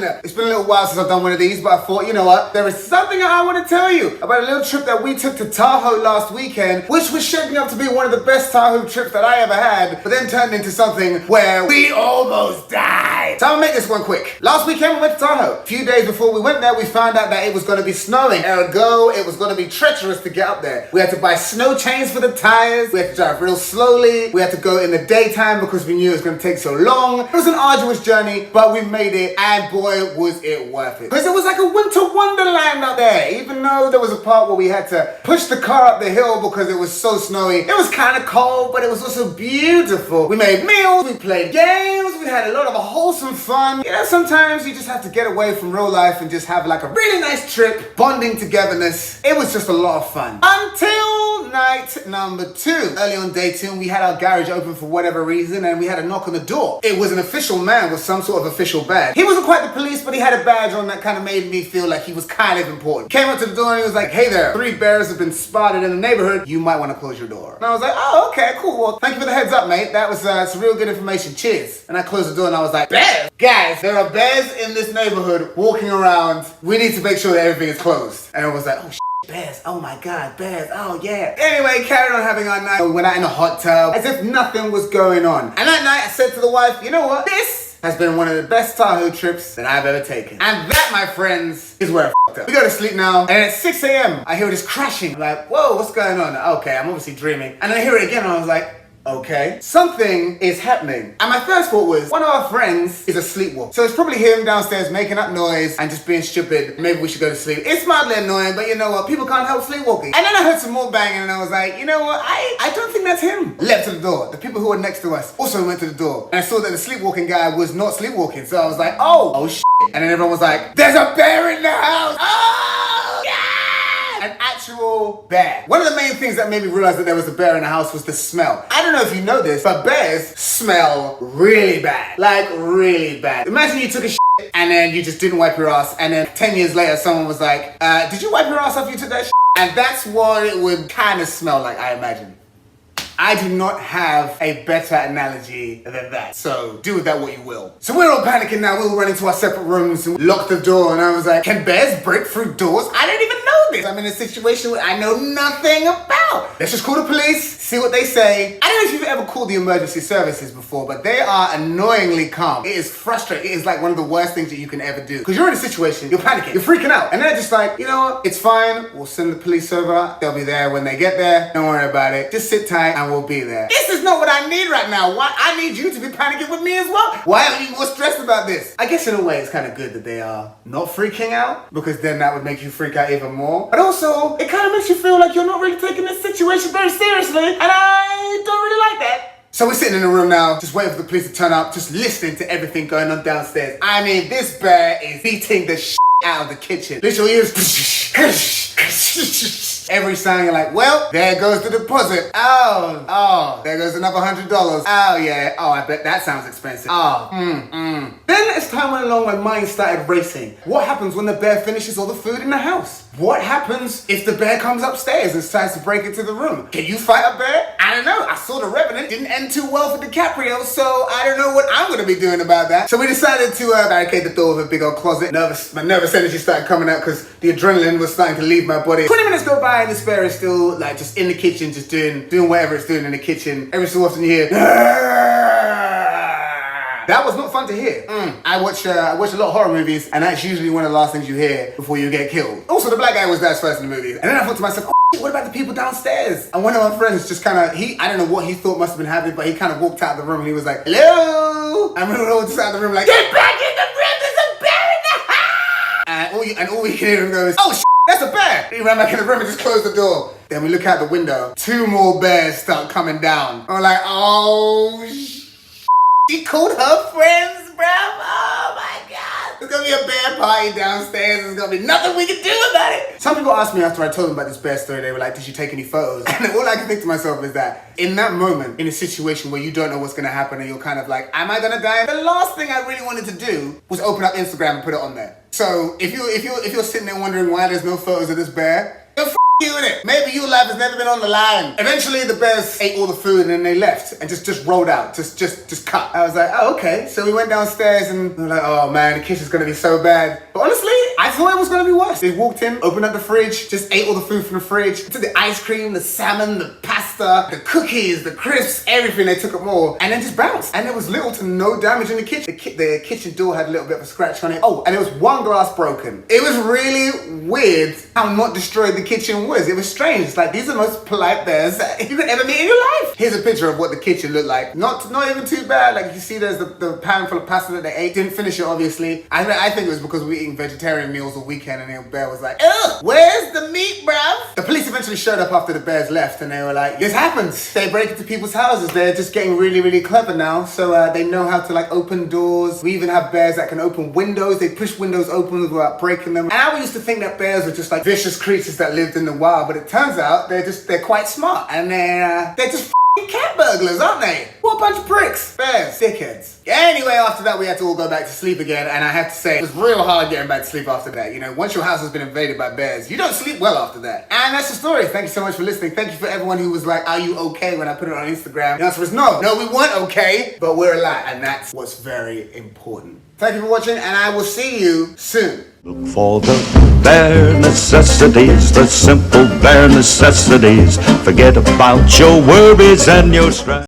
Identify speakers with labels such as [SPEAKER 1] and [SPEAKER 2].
[SPEAKER 1] It's been a little while since I've done one of these, but I thought, you know what? There is something I want to tell you about a little trip that we took to Tahoe last weekend, which was shaping up to be one of the best Tahoe trips that I ever had, but then turned into something where we almost died. So I'll make this one quick. Last weekend we went to Tahoe. A few days before we went there, we found out that it was going to be snowing. Ergo, it was going to be treacherous to get up there. We had to buy snow chains for the tires. We had to drive real slowly. We had to go in the daytime because we knew it was going to take so long. It was an arduous journey, but we made it, and boy, was it worth it. Because it was like a winter wonderland out there. Even though there was a part where we had to push the car up the hill because it was so snowy. It was kind of cold, but it was also beautiful. We made meals, we played games, we had a lot of wholesome fun. You know, sometimes you just have to get away from real life and just have like a really nice trip, bonding togetherness. It was just a lot of fun. Until night number 2. Early on day 2, we had our garage open for whatever reason, and we had a knock on the door. It was an official man with some sort of official badge. He wasn't quite the police, but he had a badge on that kind of made me feel like he was kind of important. Came up to the door and he was like, "Hey there, 3 bears have been spotted in the neighborhood. You might want to close your door." And I was like, "Oh, okay, cool. Well, thank you for the heads up, mate. That was some real good information. Cheers." And I closed the door and I was like, "Bears? Guys, there are bears in this neighborhood walking around. We need to make sure that everything is closed." And I was like, "Oh, bears, oh my god, bears, oh yeah." Anyway, carried on having our night. We went out in a hot tub as if nothing was going on. And that night I said to the wife, "You know what? This has been one of the best Tahoe trips that I've ever taken." And that, my friends, is where I fucked up. We go to sleep now, and at 6 a.m. I hear this crashing. I'm like, whoa, what's going on? Okay, I'm obviously dreaming. And then I hear it again, and I was like, okay, something is happening. And my first thought was, one of our friends is a sleepwalker. So it's probably him downstairs making up noise and just being stupid. Maybe we should go to sleep. It's mildly annoying, but you know what? People can't help sleepwalking. And then I heard some more banging and I was like, you know what? I don't think that's him. Leapt to the door. The people who were next to us also went to the door. And I saw that the sleepwalking guy was not sleepwalking. So I was like, oh shit. And then everyone was like, "There's a bear in the house." Oh, yeah! An actual bear. One of the main things that made me realize that there was a bear in the house was the smell. I don't know if you know this, but bears smell really bad. Like, really bad. Imagine you took a shit and then you just didn't wipe your ass, and then 10 years later someone was like, "Did you wipe your ass after you took that shit?" And that's what it would kind of smell like, I imagine. I do not have a better analogy than that. So do with that what you will. So we're all panicking now. We all run into our separate rooms and locked the door. And I was like, can bears break through doors? I don't even know this. I'm in a situation where I know nothing about. Let's just call the police, see what they say. I don't know if you've ever called the emergency services before, but they are annoyingly calm. It is frustrating. It is like one of the worst things that you can ever do. Because you're in a situation, you're panicking, you're freaking out. And they're just like, you know what? It's fine. We'll send the police over. They'll be there when they get there. Don't worry about it. Just sit tight and we'll be there. This is not what I need right now. Why? I need you to be panicking with me as well. Why are you more stressed about this? I guess in a way it's kind of good that they are not freaking out, because then that would make you freak out even more. But also, it kind of makes you feel like you're not really taking this situation very seriously, and I don't really like that. So we're sitting in the room now, just waiting for the police to turn up, just listening to everything going on downstairs. I mean, this bear is beating the shit out of the kitchen. Literally, every sound. You're like, well, there goes the deposit. Oh, there goes another $100. Oh yeah, I bet that sounds expensive. Then as time went along, my mind started racing. What happens when the bear finishes all the food in the house? What happens if the bear comes upstairs and tries to break into the room? Can you fight a bear? I don't know. I saw The Revenant. Didn't end too well for DiCaprio, so I don't know what I'm gonna be doing about that. So we decided to barricade the door with a big old closet. My nervous energy started coming out because the adrenaline was starting to leave my body. 20 minutes go by and this bear is still like just in the kitchen, just doing whatever it's doing in the kitchen. Every so often you hear, that was not fun to hear. I watch a lot of horror movies, and that's usually one of the last things you hear before you get killed. Also, the black guy was there first in the movie. And then I thought to myself, oh shit, what about the people downstairs? And one of my friends just kind of, I don't know what he thought must have been happening, but he kind of walked out of the room and he was like, hello? And we were all just out of the room like, get back in the room, there's a bear in the house! And all we can hear him go is, oh shit, that's a bear! He ran back in the room and just closed the door. Then we look out the window, 2 more bears start coming down. I'm like, oh shit. She called her friends, bro. Oh my God. There's gonna be a bear party downstairs. There's gonna be nothing we can do about it. Some people asked me after I told them about this bear story, they were like, did you take any photos? And all I can think to myself is that in that moment, in a situation where you don't know what's gonna happen and you're kind of like, am I gonna die? The last thing I really wanted to do was open up Instagram and put it on there. So if you're sitting there wondering why there's no photos of this bear, you're you in it. Maybe your life has never been on the line. Eventually the bears ate all the food and then they left and just rolled out, just cut. I was like, oh, okay. So we went downstairs and we were like, oh man, the kitchen's gonna be so bad. But honestly, I thought it was gonna be worse. They walked in, opened up the fridge, just ate all the food from the fridge. Took the ice cream, the salmon, the pasta, the cookies, the crisps, everything. They took them all and then just bounced. And there was little to no damage in the kitchen. The kitchen door had a little bit of a scratch on it. Oh, and there was one glass broken. It was really weird how not destroyed the kitchen was. It was strange. It's like, these are the most polite bears that you could ever meet in your life. Here's a picture of what the kitchen looked like. Not even too bad. Like you see there's the pan full of pasta that they ate. Didn't finish it, obviously. I think it was because we were eating vegetarian meals all weekend and the bear was like, ugh, where's the meat, bruv? The police eventually showed up after the bears left and they were like, this happens. They break into people's houses. They're just getting really, really clever now. So they know how to like open doors. We even have bears that can open windows. They push windows open without breaking them. And I used to think that bears were just like vicious creatures that lived in the wild, but it turns out they're quite smart and they're just cat burglars, aren't they? What a bunch of pricks. Bears, dickheads. Anyway, after that we had to all go back to sleep again, and I have to say it was real hard getting back to sleep after that. You know, once your house has been invaded by bears, you don't sleep well after that. And that's the story. Thank you so much for listening. Thank you for everyone who was like, are you okay, when I put it on Instagram. The answer is no, we weren't okay, but we're alive, and that's what's very important. Thank you for watching, and I will see you soon.
[SPEAKER 2] Look for the bare necessities, the simple bare necessities. Forget about your worries and your stress.